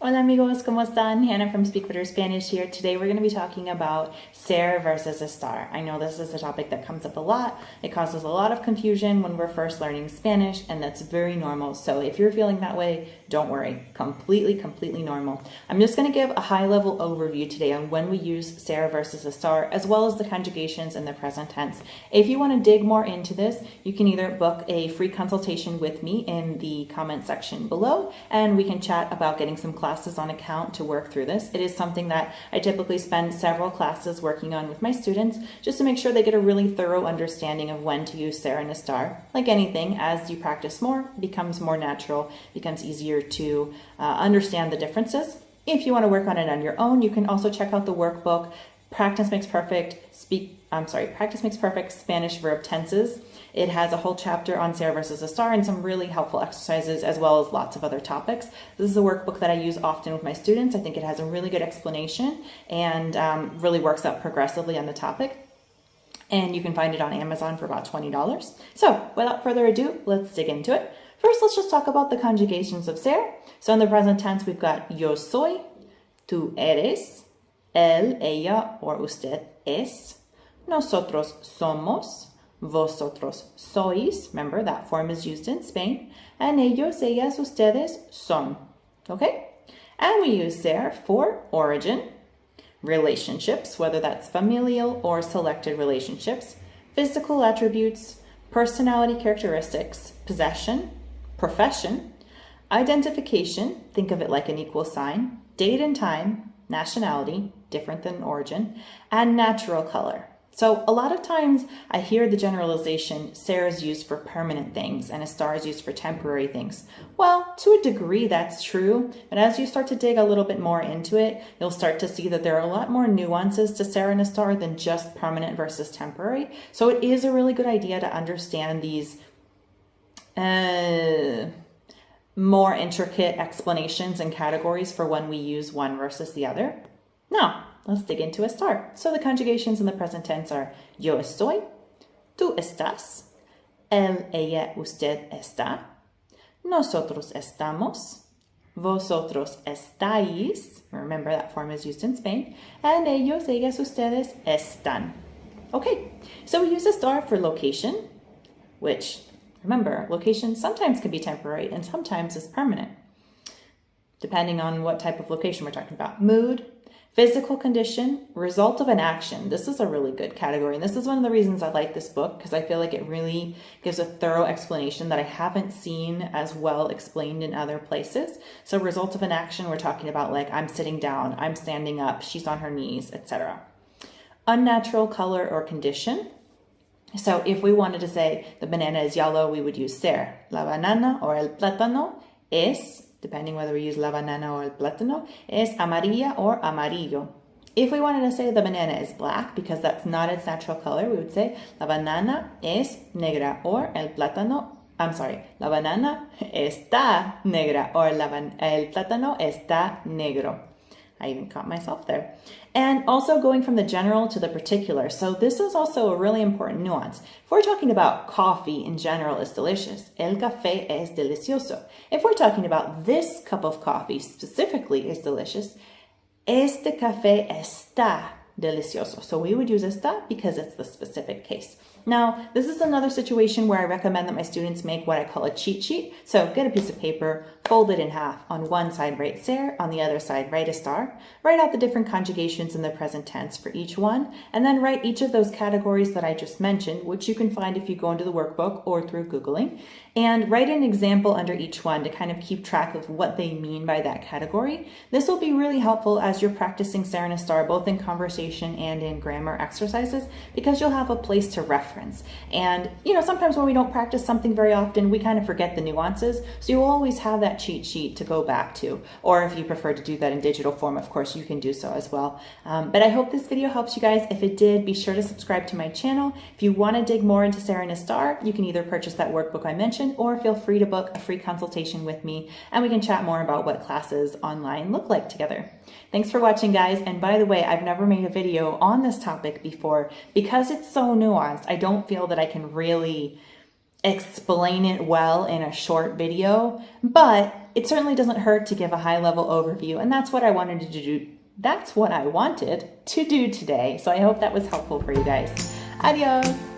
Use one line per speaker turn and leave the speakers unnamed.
Hola amigos, ¿cómo están? Hannah from SpeakBetterSpanish here. Today we're going to be talking about ser versus estar. I know this is a topic that comes up a lot. It causes a lot of confusion when we're first learning Spanish, and that's very normal. So if you're feeling that way, don't worry. Completely normal. I'm just going to give a high-level overview today on when we use ser versus estar, as well as the conjugations in the present tense. If you want to dig more into this, you can either book a free consultation with me in the comment section below, and we can chat about getting some classes on account to work through this. It is something that I typically spend several classes working on with my students just to make sure they get a really thorough understanding of when to use ser and estar. Like anything, as you practice more, it becomes more natural, becomes easier to understand the differences. If you want to work on it on your own, you can also check out the workbook, Practice Makes Perfect, Spanish Verb Tenses. It has a whole chapter on ser versus estar and some really helpful exercises, as well as lots of other topics. This is a workbook that I use often with my students. I think it has a really good explanation and really works up progressively on the topic. And you can find it on Amazon for about $20. So without further ado, let's dig into it. First, let's just talk about the conjugations of ser. So in the present tense, we've got yo soy, tú eres, él, ella, or usted es, nosotros somos, Vosotros sois, remember that form is used in Spain, and ellos, ellas, ustedes son, okay? And we use ser for origin, relationships, whether that's familial or selected relationships, physical attributes, personality characteristics, possession, profession, identification, think of it like an equal sign, date and time, nationality, different than origin, and natural color. So a lot of times I hear the generalization, ser is used for permanent things and estar is used for temporary things. Well, to a degree that's true, but as you start to dig a little bit more into it, you'll start to see that there are a lot more nuances to ser and estar than just permanent versus temporary. So it is a really good idea to understand these more intricate explanations and categories for when we use one versus the other. Now, let's dig into estar. So the conjugations in the present tense are yo estoy, tú estás, él, ella, usted, está, nosotros estamos, vosotros estáis, remember that form is used in Spain, and ellos, ellas, ustedes, están. Okay, so we use estar for location, which, remember, location sometimes can be temporary and sometimes is permanent, depending on what type of location we're talking about. Mood, physical condition, result of an action. This is a really good category. And this is one of the reasons I like this book, because I feel like it really gives a thorough explanation that I haven't seen as well explained in other places. So result of an action, we're talking about like I'm sitting down, I'm standing up, she's on her knees, etc. Unnatural color or condition. So if we wanted to say the banana is yellow, we would use ser. La banana or el plátano es, depending whether we use la banana or el plátano, es amarilla or amarillo. If we wanted to say the banana is black, because that's not its natural color, we would say la banana es negra or el plátano, la banana está negra or el plátano está negro. I even caught myself there. And also going from the general to the particular. So this is also a really important nuance. If we're talking about coffee in general is delicious, el café es delicioso. If we're talking about this cup of coffee specifically is delicious, este café está delicioso. So we would use está because it's the specific case. Now, this is another situation where I recommend that my students make what I call a cheat sheet. So get a piece of paper, fold it in half. On one side, write ser. On the other side, write estar. Write out the different conjugations in the present tense for each one. And then write each of those categories that I just mentioned, which you can find if you go into the workbook or through Googling. And write an example under each one to kind of keep track of what they mean by that category. This will be really helpful as you're practicing ser and estar, both in conversation and in grammar exercises, because you'll have a place to reference. And, sometimes when we don't practice something very often, we kind of forget the nuances. So you'll always have that cheat sheet to go back to. Or if you prefer to do that in digital form, of course, you can do so as well. But I hope this video helps you guys. If it did, be sure to subscribe to my channel. If you want to dig more into ser and estar, you can either purchase that workbook I mentioned, or feel free to book a free consultation with me, and we can chat more about what classes online look like together. Thanks for watching, guys. And by the way, I've never made a video on this topic before because it's so nuanced. I don't feel that I can really explain it well in a short video, but it certainly doesn't hurt to give a high-level overview, and that's what I wanted to do. That's what I wanted to do today. So I hope that was helpful for you guys. Adios.